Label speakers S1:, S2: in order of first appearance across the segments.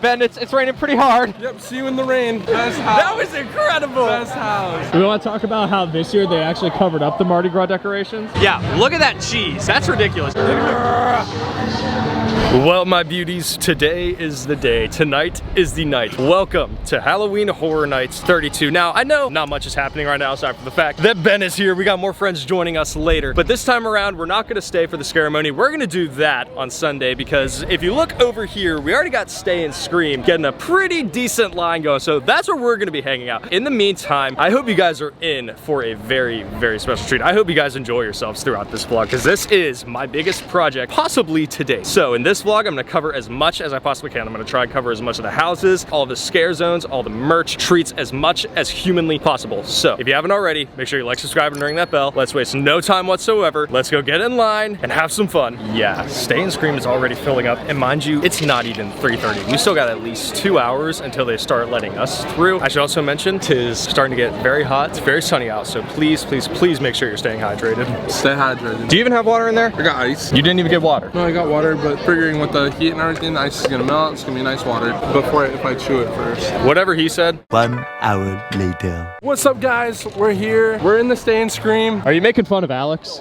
S1: Ben, it's raining pretty hard.
S2: Yep, see you in the rain. Best house.
S1: That was incredible.
S2: Best house.
S3: We want to talk about how this year they actually covered up the Mardi Gras decorations.
S1: Yeah, look at that cheese. That's ridiculous.
S4: Well, my beauties, today is the day. Tonight is the night. Welcome to Halloween Horror Nights 32. Now, I know not much is happening right now aside from the fact that Ben is here. We got more friends joining us later. But this time around, we're not gonna stay for the ceremony. We're gonna do that on Sunday because if you look over here, we already got Stay and Scream getting a pretty decent line going. So that's where we're gonna be hanging out. In the meantime, I hope you guys are in for a very, very special treat. I hope you guys enjoy yourselves throughout this vlog because this is my biggest project possibly today. So in this vlog, I'm gonna cover as much as I possibly can. I'm gonna try and cover as much of the houses, all the scare zones, all the merch, treats, as much as humanly possible. So if you haven't already, make sure you like, subscribe, and ring that bell. Let's waste no time whatsoever. Let's go get in line and have some fun. Yeah, Stay and Scream is already filling up. And mind you, it's not even 3:30. We still got at least 2 hours until they start letting us through. I should also mention, it is starting to get very hot. It's very sunny out. So please, please, please make sure you're staying hydrated.
S2: Stay hydrated.
S4: Do you even have water in there?
S2: I got ice.
S4: You didn't even get water.
S2: No, I got water, but figuring with the heat and everything, the ice is gonna melt. It's gonna be nice water before if I chew it first.
S4: Whatever he said.
S5: 1 hour later.
S2: What's up, guys? We're here. We're in the Stay and Scream.
S3: Are you making fun of Alex?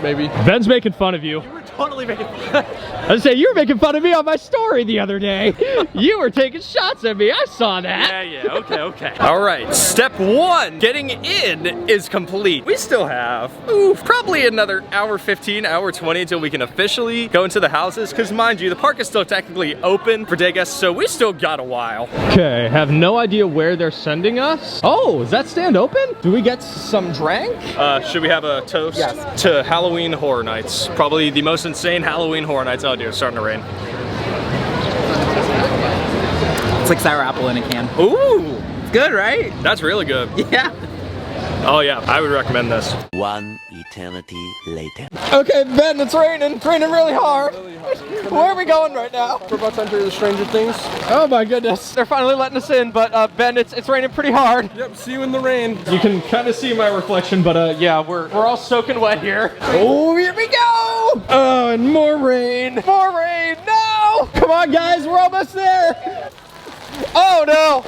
S2: Maybe.
S3: Ben's making fun of you.
S1: Totally making fun.
S3: I was saying, you were making fun of me on my story the other day. You were taking shots at me. I saw that.
S1: Yeah, okay.
S4: All right, step one, getting in is complete. We still have, probably another hour 15, hour 20 until we can officially go into the houses. Because mind you, the park is still technically open for day guests, so we still got a while.
S3: Okay, have no idea where they're sending us. Oh, is that stand open? Do we get some drink?
S4: Should we have a toast to Halloween Horror Nights? Probably the most insane Halloween Horror Nights. Oh dear, it's starting to rain.
S6: It's like sour apple in a can.
S4: Ooh,
S6: It's good, right?
S4: that's really good.
S6: Yeah.
S4: Oh yeah, I would recommend this.
S5: 1 eternity later.
S1: Okay, Ben, it's raining. It's raining really hard. Where are we going right now?
S2: We're about to enter the Stranger Things.
S1: Oh my goodness. They're finally letting us in, but Ben, it's raining pretty hard.
S2: Yep, see you in the rain.
S3: You can kind of see my reflection, but
S1: Yeah, we're all soaking wet here. Oh, here we go.
S3: oh, and more rain.
S1: More rain. No.
S3: Come on, guys, we're almost there.
S1: Oh no.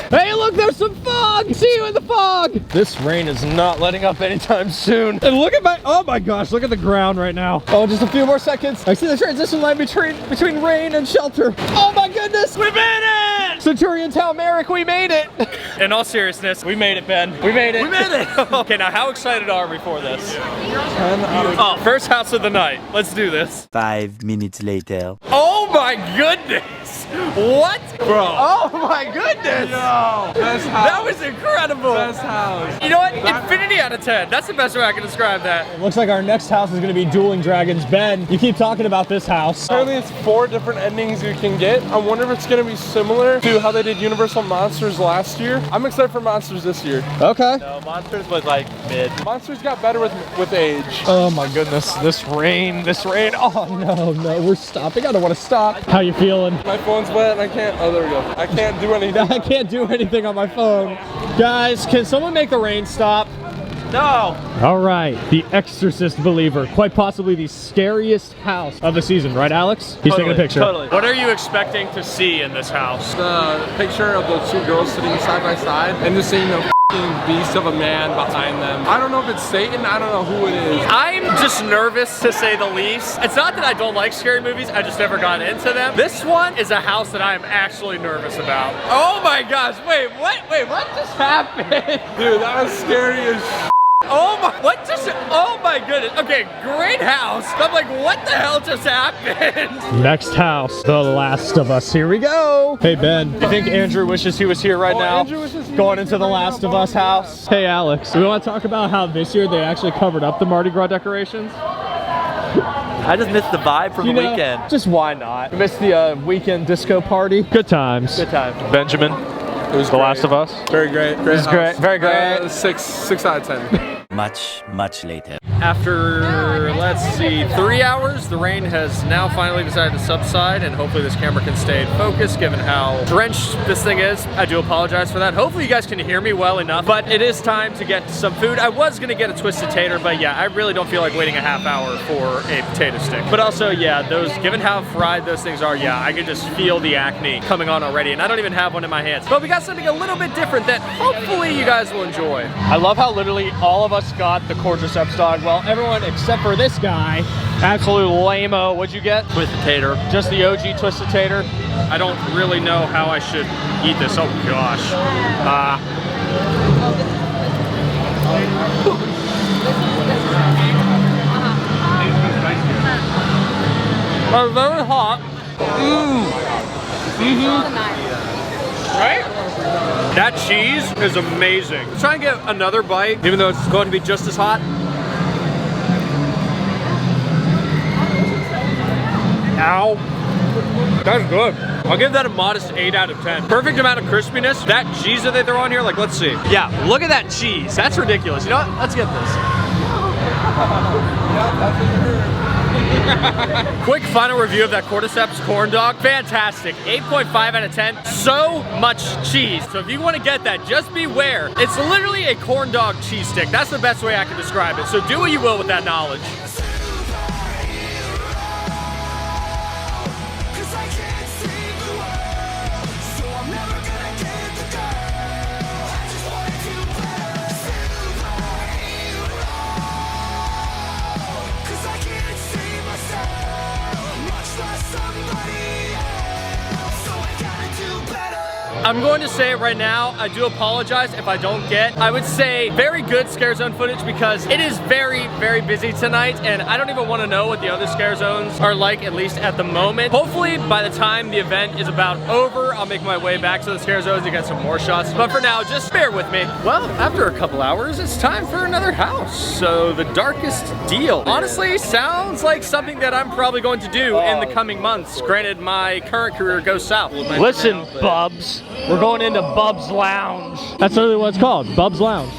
S3: Hey, look, there's some fog. See you in the fog.
S1: This rain is not letting up anytime soon.
S3: And look at oh my gosh, look at the ground right now.
S1: Oh, just a few more seconds. I see the transition line between rain and shelter. Oh my goodness.
S4: We made it!
S1: Centurion Town Merrick, we made it.
S4: In all seriousness, we made it, Ben. We made it. We made it. Okay, now how excited are we for this?
S2: 10 out of
S4: Oh, first house of the night. Let's do this.
S5: 5 minutes later.
S4: Oh my goodness! What? Bro.
S1: Oh my goodness.
S2: Yo, best house.
S4: That was incredible.
S2: Best house.
S4: You know what? Infinity out of 10. That's the best way I can describe that.
S3: Looks like our next house is gonna be Dueling Dragons. Ben, you keep talking about this house.
S2: Apparently it's 4 different endings you can get. I wonder if it's gonna be similar to how they did Universal Monsters last year. I'm excited for Monsters this year.
S3: Okay.
S1: No, Monsters was like mid.
S2: Monsters got better with age.
S3: Oh my goodness, this rain. Oh no, we're stopping. I don't want to stop. How you feeling?
S2: My phone's wet and I can't, oh there we go. I can't do anything.
S3: I can't do anything on my phone. Guys, can someone make the rain stop?
S1: No.
S3: All right, the Exorcist Believer, quite possibly the scariest house of the season, right, Alex? He's taking a picture.
S1: Totally.
S4: What are you expecting to see in this house?
S2: The picture of those 2 girls sitting side by side and just seeing the f***ing beast of a man behind them. I don't know if it's Satan, I don't know who it is.
S4: I'm just nervous to say the least. It's not that I don't like scary movies, I just never got into them. This one is a house that I am actually nervous about. Oh my gosh, wait, what just happened?
S2: Dude, that was scary as
S4: Oh my goodness. Okay, great house. I'm like, what the hell just happened?
S3: Next house, The Last of Us. Here we go. Hey, Ben, you think Andrew wishes he was here right now?
S2: Andrew wishes he
S3: Going
S2: was
S3: into
S2: here
S3: The
S2: right
S3: Last
S2: now,
S3: of Us house. Hey, Alex, we want to talk about how this year they actually covered up the Mardi Gras decorations.
S1: I just missed the vibe from the weekend.
S3: Just why not? Missed the weekend disco party. Good times.
S1: Good time.
S3: Benjamin,
S2: It was
S3: The Last of Us.
S2: Very great. Great
S3: This is great.
S2: house.
S3: Very great.
S2: 6 out of 10.
S5: Much later.
S4: after, let's see, 3 hours, the rain has now finally decided to subside, and hopefully this camera can stay in focus given how drenched this thing is. I do apologize for that. Hopefully you guys can hear me well enough, but it is time to get some food. I was gonna get a twisted tater, but yeah, I really don't feel like waiting a half hour for a potato stick. But also, yeah, those, given how fried those things are, yeah, I can just feel the acne coming on already, and I don't even have one in my hands. But we got something a little bit different that hopefully you guys will enjoy.
S3: I love how literally all of us got the Cordyceps dog. Well, everyone except for this guy, absolute lame-o. What'd you get?
S4: Twisted tater.
S3: Just the OG twisted tater.
S4: I don't really know how I should eat this. Oh gosh. It's very hot. Right? That cheese is amazing. Let's try and get another bite, even though it's going to be just as hot. Ow. That's good. I'll give that a modest 8 out of 10. Perfect amount of crispiness. That cheese that they throw on here, like, let's see. Yeah, look at that cheese. That's ridiculous. You know what? Let's get this. Quick final review of that Cordyceps corn dog. Fantastic. 8.5 out of 10. So much cheese. So if you want to get that, just beware. It's literally a corn dog cheese stick. That's the best way I can describe it. So do what you will with that knowledge. I'm going to say it right now, I do apologize if I don't get, I would say, very good Scare Zone footage because it is very, very busy tonight, and I don't even want to know what the other Scare Zones are like, at least at the moment. Hopefully, by the time the event is about over, I'll make my way back to the Scare Zones to get some more shots. But for now, just bear with me. Well, after a couple hours, it's time for another house. So, the Darkest Deal. Honestly, sounds like something that I'm probably going to do in the coming months. Granted, my current career goes south.
S3: Listen, Bubs. We're going into Bub's Lounge. That's literally what it's called, Bub's Lounge.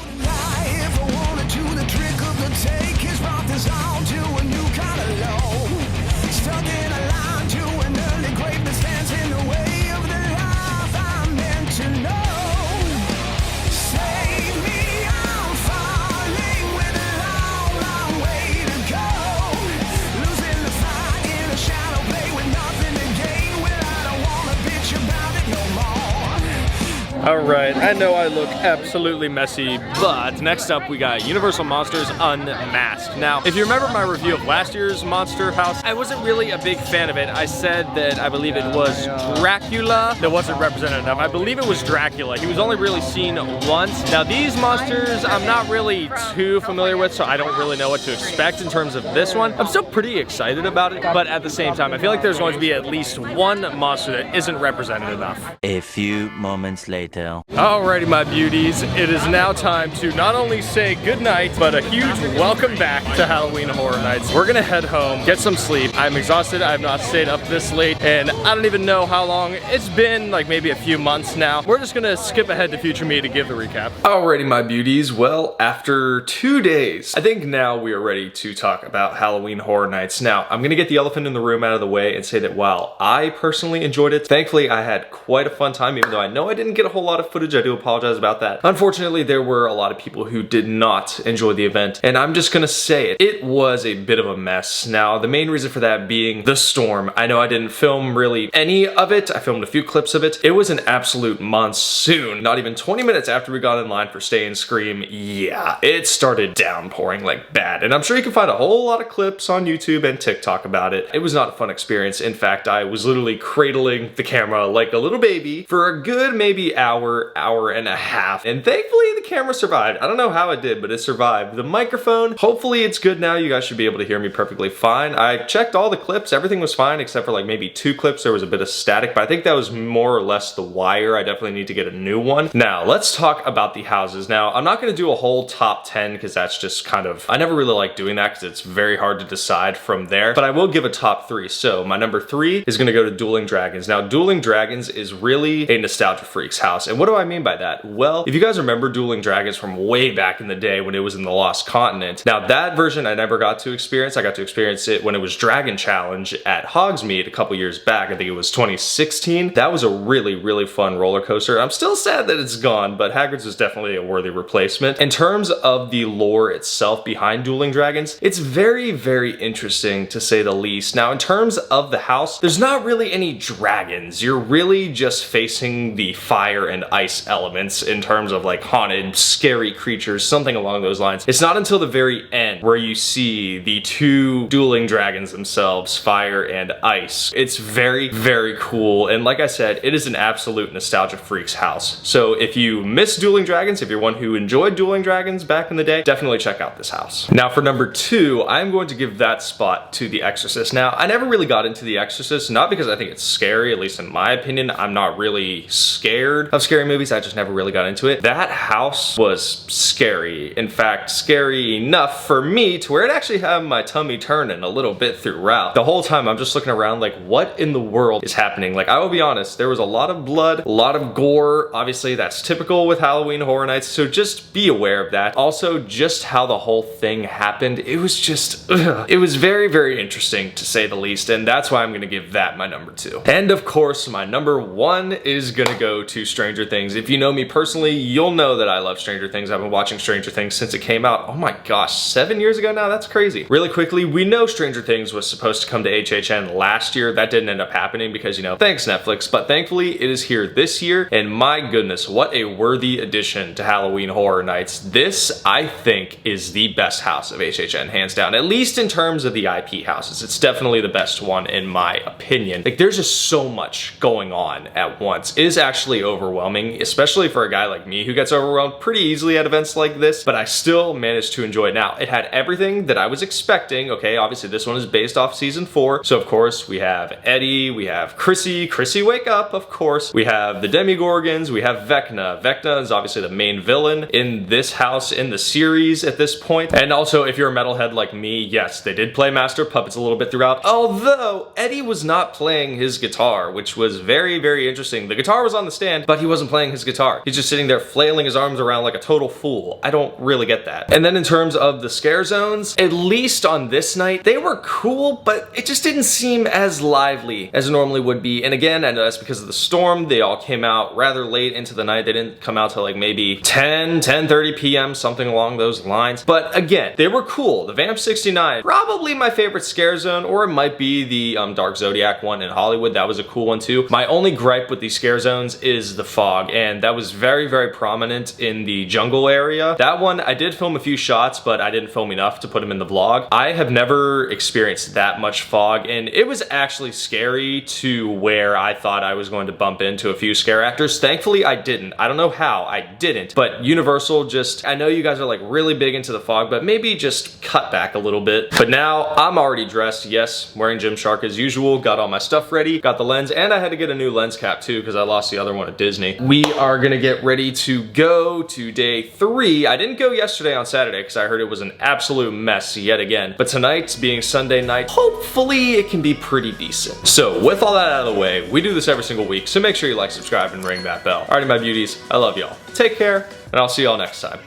S4: All right, I know I look absolutely messy, but next up we got Universal Monsters Unmasked. Now, if you remember my review of last year's Monster House, I wasn't really a big fan of it. I said that I believe it was Dracula that wasn't represented enough. I believe it was Dracula. He was only really seen once. Now, these monsters I'm not really too familiar with, so I don't really know what to expect in terms of this one. I'm still pretty excited about it, but at the same time, I feel like there's going to be at least one monster that isn't represented enough.
S5: A few moments later.
S4: Alrighty, my beauties, it is now time to not only say goodnight, but a huge welcome back to Halloween Horror Nights. We're gonna head home, get some sleep. I'm exhausted, I have not stayed up this late, and I don't even know how long. It's been like maybe a few months now. We're just gonna skip ahead to future me to give the recap. Alrighty, my beauties, well, after 2 days, I think now we are ready to talk about Halloween Horror Nights. Now, I'm gonna get the elephant in the room out of the way and say that while I personally enjoyed it, thankfully I had quite a fun time, even though I know I didn't get a whole lot of footage. I do apologize about that. Unfortunately, there were a lot of people who did not enjoy the event, and I'm just gonna say it. It was a bit of a mess. Now, the main reason for that being the storm. I know I didn't film really any of it. I filmed a few clips of it. It was an absolute monsoon. Not even 20 minutes after we got in line for Stay and Scream, yeah, it started downpouring like bad. And I'm sure you can find a whole lot of clips on YouTube and TikTok about it. It was not a fun experience. In fact, I was literally cradling the camera like a little baby for a good maybe hour and a half. And thankfully the camera survived. I don't know how it did, but it survived. The microphone, hopefully it's good now. You guys should be able to hear me perfectly fine. I checked all the clips. Everything was fine except for like maybe 2 clips. There was a bit of static, but I think that was more or less the wire. I definitely need to get a new one. Now, let's talk about the houses. Now, I'm not gonna do a whole top 10 because that's just kind of, I never really like doing that because it's very hard to decide from there, but I will give a top 3. So my number 3 is gonna go to Dueling Dragons. Now, Dueling Dragons is really a Nostalgia Freaks house. house. And what do I mean by that? Well, if you guys remember Dueling Dragons from way back in the day when it was in the Lost Continent, now that version I never got to experience. I got to experience it when it was Dragon Challenge at Hogsmeade a couple years back. I think it was 2016. That was a really, really fun roller coaster. I'm still sad that it's gone, but Hagrid's is definitely a worthy replacement. In terms of the lore itself behind Dueling Dragons, it's very, very interesting to say the least. Now, in terms of the house, there's not really any dragons. You're really just facing the fire and ice elements in terms of like haunted, scary creatures, something along those lines. It's not until the very end where you see the two dueling dragons themselves, fire and ice. It's very, very cool. And like I said, it is an absolute nostalgia freak's house. So if you miss Dueling Dragons, if you're one who enjoyed Dueling Dragons back in the day, definitely check out this house. Now for number 2, I'm going to give that spot to The Exorcist. Now, I never really got into The Exorcist, not because I think it's scary, at least in my opinion. I'm not really scared of scary movies. I just never really got into it. That house was scary. In fact, scary enough for me to where it actually had my tummy turning a little bit throughout. The whole time I'm just looking around like, what in the world is happening? Like, I will be honest, there was a lot of blood, a lot of gore. Obviously, that's typical with Halloween Horror Nights, so just be aware of that. Also, just how the whole thing happened, it was just, it was very, very interesting to say the least, and that's why I'm gonna give that my number 2. And of course, my number 1 is gonna go to Stranger Things. If you know me personally, you'll know that I love Stranger Things. I've been watching Stranger Things since it came out. Oh my gosh, 7 years ago now? That's crazy. Really quickly, we know Stranger Things was supposed to come to HHN last year. That didn't end up happening because, you know, thanks Netflix, but thankfully it is here this year, and my goodness, what a worthy addition to Halloween Horror Nights. This, I think, is the best house of HHN, hands down. At least in terms of the IP houses. It's definitely the best one in my opinion. Like, there's just so much going on at once. It is actually overwhelming, especially for a guy like me who gets overwhelmed pretty easily at events like this, but I still managed to enjoy it. Now, it had everything that I was expecting. Okay, obviously this one is based off season 4, so of course we have Eddie, we have Chrissy wake up, of course. We have the Demigorgons, we have Vecna. Vecna is obviously the main villain in this house, in the series at this point. And also, if you're a metalhead like me, yes, they did play Master Puppets a little bit throughout, although Eddie was not playing his guitar, which was very, very interesting. The guitar was on the stand, but he wasn't playing his guitar. He's just sitting there flailing his arms around like a total fool. I don't really get that. And then in terms of the scare zones, at least on this night, they were cool, but it just didn't seem as lively as it normally would be. And again, I know that's because of the storm. They all came out rather late into the night. They didn't come out till like maybe 10:30 p.m., something along those lines. But again, they were cool. The Vamp 69, probably my favorite scare zone, or it might be the Dark Zodiac one in Hollywood. That was a cool one too. My only gripe with these scare zones is the fog, and that was very, very prominent in the jungle area. That one, I did film a few shots, but I didn't film enough to put them in the vlog. I have never experienced that much fog, and it was actually scary to where I thought I was going to bump into a few scare actors. Thankfully, I didn't. I don't know how, I didn't. But Universal just, I know you guys are like really big into the fog, but maybe just cut back a little bit. But now I'm already dressed, yes, wearing Gymshark as usual, got all my stuff ready, got the lens, and I had to get a new lens cap too because I lost the other one at Disney. We are gonna get ready to go to day 3. I didn't go yesterday on Saturday because I heard it was an absolute mess yet again. But tonight, being Sunday night, hopefully it can be pretty decent. So with all that out of the way, we do this every single week, so make sure you like, subscribe, and ring that bell. Alrighty, my beauties, I love y'all. Take care, and I'll see y'all next time.